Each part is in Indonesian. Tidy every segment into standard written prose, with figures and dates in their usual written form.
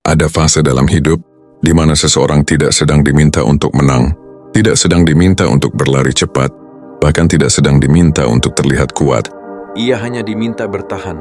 Ada fase dalam hidup di mana seseorang tidak sedang diminta untuk menang, tidak sedang diminta untuk berlari cepat, bahkan tidak sedang diminta untuk terlihat kuat. Ia hanya diminta bertahan.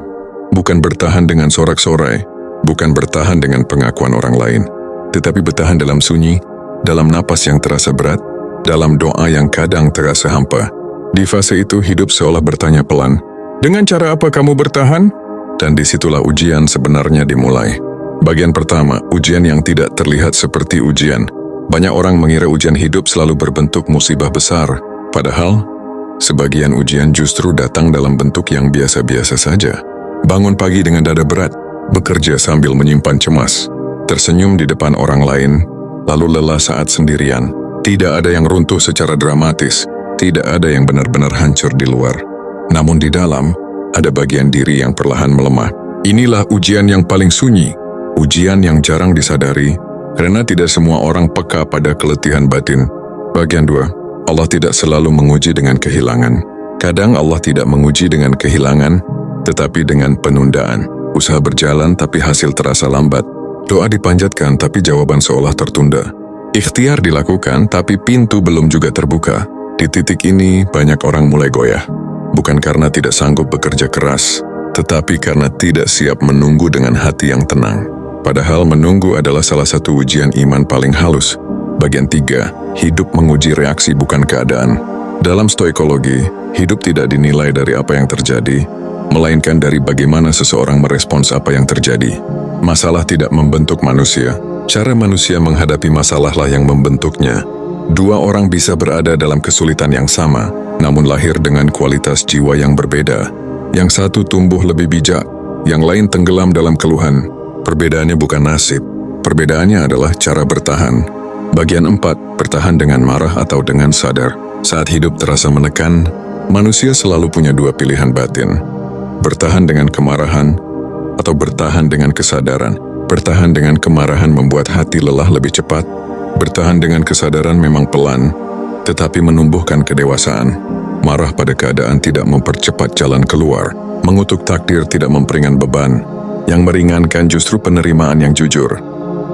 Bukan bertahan dengan sorak-sorai, bukan bertahan dengan pengakuan orang lain, tetapi bertahan dalam sunyi, dalam napas yang terasa berat, dalam doa yang kadang terasa hampa. Di fase itu hidup seolah bertanya pelan, dengan cara apa kamu bertahan? Dan disitulah ujian sebenarnya dimulai. Bagian pertama, ujian yang tidak terlihat seperti ujian. Banyak orang mengira ujian hidup selalu berbentuk musibah besar, padahal sebagian ujian justru datang dalam bentuk yang biasa-biasa saja. Bangun pagi dengan dada berat, bekerja sambil menyimpan cemas, tersenyum di depan orang lain, lalu lelah saat sendirian. Tidak ada yang runtuh secara dramatis, tidak ada yang benar-benar hancur di luar. Namun di dalam, ada bagian diri yang perlahan melemah. Inilah ujian yang paling sunyi, ujian yang jarang disadari, karena tidak semua orang peka pada keletihan batin. Bagian 2, Allah tidak selalu menguji dengan kehilangan. Kadang Allah tidak menguji dengan kehilangan, tetapi dengan penundaan. Usaha berjalan tapi hasil terasa lambat. Doa dipanjatkan tapi jawaban seolah tertunda. Ikhtiar dilakukan tapi pintu belum juga terbuka. Di titik ini banyak orang mulai goyah. Bukan karena tidak sanggup bekerja keras, tetapi karena tidak siap menunggu dengan hati yang tenang. Padahal menunggu adalah salah satu ujian iman paling halus. Bagian 3, hidup menguji reaksi bukan keadaan. Dalam stoikologi, hidup tidak dinilai dari apa yang terjadi, melainkan dari bagaimana seseorang merespons apa yang terjadi. Masalah tidak membentuk manusia, cara manusia menghadapi masalahlah yang membentuknya. Dua orang bisa berada dalam kesulitan yang sama, namun lahir dengan kualitas jiwa yang berbeda. Yang satu tumbuh lebih bijak, yang lain tenggelam dalam keluhan. Perbedaannya bukan nasib, perbedaannya adalah cara bertahan. Bagian 4, bertahan dengan marah atau dengan sadar. Saat hidup terasa menekan, manusia selalu punya dua pilihan batin. Bertahan dengan kemarahan atau bertahan dengan kesadaran. Bertahan dengan kemarahan membuat hati lelah lebih cepat. Bertahan dengan kesadaran memang pelan, tetapi menumbuhkan kedewasaan. Marah pada keadaan tidak mempercepat jalan keluar. Mengutuk takdir tidak memperingan beban. Yang meringankan justru penerimaan yang jujur.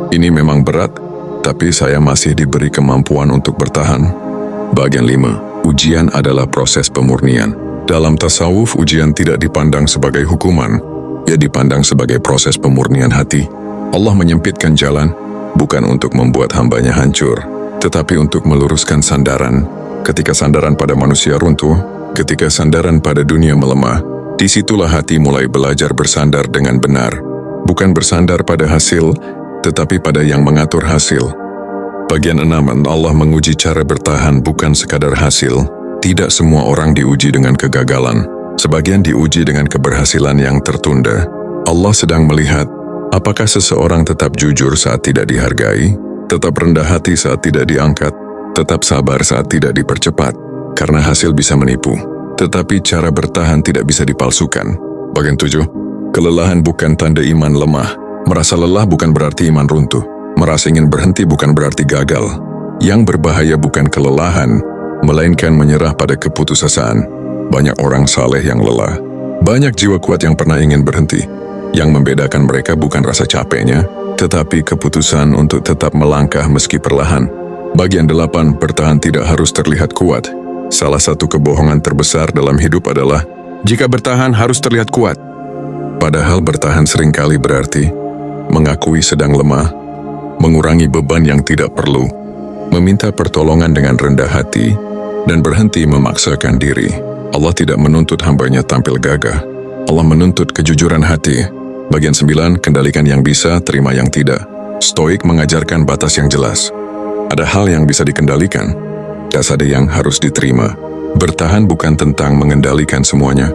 Ini memang berat, tapi saya masih diberi kemampuan untuk bertahan. Bagian 5, ujian adalah proses pemurnian. Dalam tasawuf, ujian tidak dipandang sebagai hukuman, ia dipandang sebagai proses pemurnian hati. Allah menyempitkan jalan, bukan untuk membuat hambanya hancur, tetapi untuk meluruskan sandaran. Ketika sandaran pada manusia runtuh, ketika sandaran pada dunia melemah, disitulah hati mulai belajar bersandar dengan benar. Bukan bersandar pada hasil, tetapi pada yang mengatur hasil. Bagian 6, Allah menguji cara bertahan bukan sekadar hasil. Tidak semua orang diuji dengan kegagalan. Sebagian diuji dengan keberhasilan yang tertunda. Allah sedang melihat, apakah seseorang tetap jujur saat tidak dihargai, tetap rendah hati saat tidak diangkat, tetap sabar saat tidak dipercepat, karena hasil bisa menipu. Tetapi cara bertahan tidak bisa dipalsukan. Bagian 7, kelelahan bukan tanda iman lemah. Merasa lelah bukan berarti iman runtuh. Merasa ingin berhenti bukan berarti gagal. Yang berbahaya bukan kelelahan, melainkan menyerah pada keputusasaan. Banyak orang saleh yang lelah. Banyak jiwa kuat yang pernah ingin berhenti. Yang membedakan mereka bukan rasa capeknya, tetapi keputusan untuk tetap melangkah meski perlahan. Bagian 8, bertahan tidak harus terlihat kuat. Salah satu kebohongan terbesar dalam hidup adalah, jika bertahan harus terlihat kuat. Padahal bertahan seringkali berarti mengakui sedang lemah, mengurangi beban yang tidak perlu, meminta pertolongan dengan rendah hati, dan berhenti memaksakan diri. Allah tidak menuntut hambanya tampil gagah. Allah menuntut kejujuran hati. Bagian 9, kendalikan yang bisa, terima yang tidak. Stoik mengajarkan batas yang jelas. Ada hal yang bisa dikendalikan, ada yang harus diterima. Bertahan bukan tentang mengendalikan semuanya,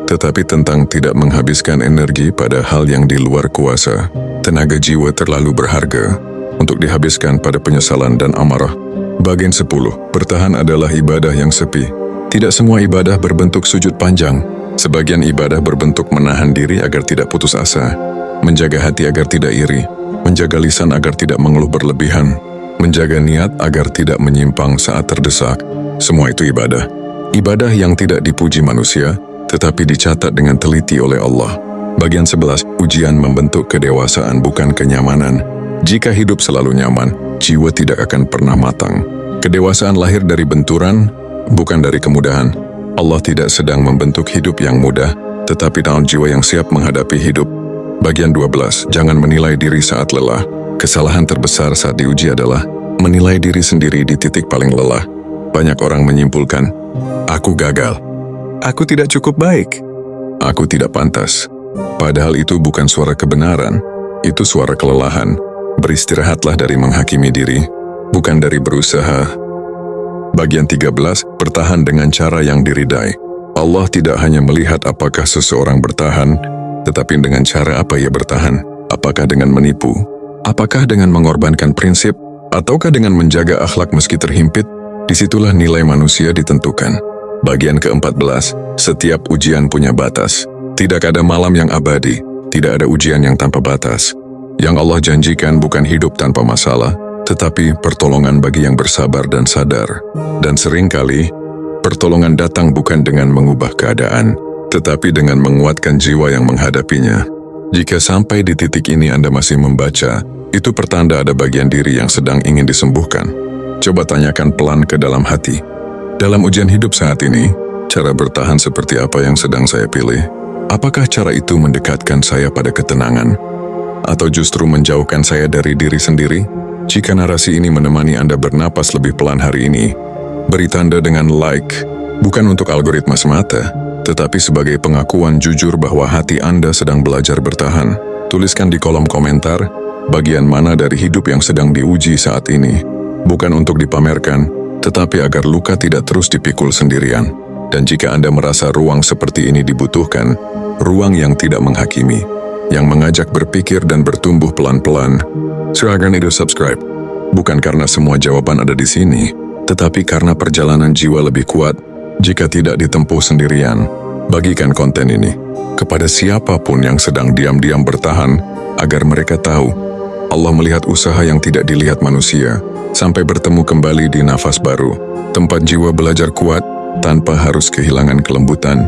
tetapi tentang tidak menghabiskan energi pada hal yang di luar kuasa. Tenaga jiwa terlalu berharga untuk dihabiskan pada penyesalan dan amarah. Bagian 10, bertahan adalah ibadah yang sepi. Tidak semua ibadah berbentuk sujud panjang. Sebagian ibadah berbentuk menahan diri agar tidak putus asa, menjaga hati agar tidak iri, menjaga lisan agar tidak mengeluh berlebihan, menjaga niat agar tidak menyimpang saat terdesak. Semua itu ibadah. Ibadah yang tidak dipuji manusia, tetapi dicatat dengan teliti oleh Allah. Bagian 11, ujian membentuk kedewasaan bukan kenyamanan. Jika hidup selalu nyaman, jiwa tidak akan pernah matang. Kedewasaan lahir dari benturan, bukan dari kemudahan. Allah tidak sedang membentuk hidup yang mudah, tetapi dalam jiwa yang siap menghadapi hidup. Bagian 12, jangan menilai diri saat lelah. Kesalahan terbesar saat diuji adalah menilai diri sendiri di titik paling lelah. Banyak orang menyimpulkan, aku gagal. Aku tidak cukup baik. Aku tidak pantas. Padahal itu bukan suara kebenaran, itu suara kelelahan. Beristirahatlah dari menghakimi diri, bukan dari berusaha. Bagian 13, bertahan dengan cara yang diridai. Allah tidak hanya melihat apakah seseorang bertahan, tetapi dengan cara apa ia bertahan. Apakah dengan menipu? Apakah dengan mengorbankan prinsip? Ataukah dengan menjaga akhlak meski terhimpit? Disitulah nilai manusia ditentukan. Bagian ke-14, setiap ujian punya batas. Tidak ada malam yang abadi, tidak ada ujian yang tanpa batas. Yang Allah janjikan bukan hidup tanpa masalah, tetapi pertolongan bagi yang bersabar dan sadar. Dan seringkali, pertolongan datang bukan dengan mengubah keadaan, tetapi dengan menguatkan jiwa yang menghadapinya. Jika sampai di titik ini Anda masih membaca, itu pertanda ada bagian diri yang sedang ingin disembuhkan. Coba tanyakan pelan ke dalam hati. Dalam ujian hidup saat ini, cara bertahan seperti apa yang sedang saya pilih? Apakah cara itu mendekatkan saya pada ketenangan? Atau justru menjauhkan saya dari diri sendiri? Jika narasi ini menemani Anda bernapas lebih pelan hari ini, beri tanda dengan like, bukan untuk algoritma semata, tetapi sebagai pengakuan jujur bahwa hati Anda sedang belajar bertahan. Tuliskan di kolom komentar, bagian mana dari hidup yang sedang diuji saat ini. Bukan untuk dipamerkan, tetapi agar luka tidak terus dipikul sendirian. Dan jika Anda merasa ruang seperti ini dibutuhkan, ruang yang tidak menghakimi, yang mengajak berpikir dan bertumbuh pelan-pelan, silakan itu subscribe. Bukan karena semua jawaban ada di sini, tetapi karena perjalanan jiwa lebih kuat jika tidak ditempuh sendirian. Bagikan konten ini kepada siapapun yang sedang diam-diam bertahan, agar mereka tahu Allah melihat usaha yang tidak dilihat manusia, sampai bertemu kembali di nafas baru, tempat jiwa belajar kuat tanpa harus kehilangan kelembutan.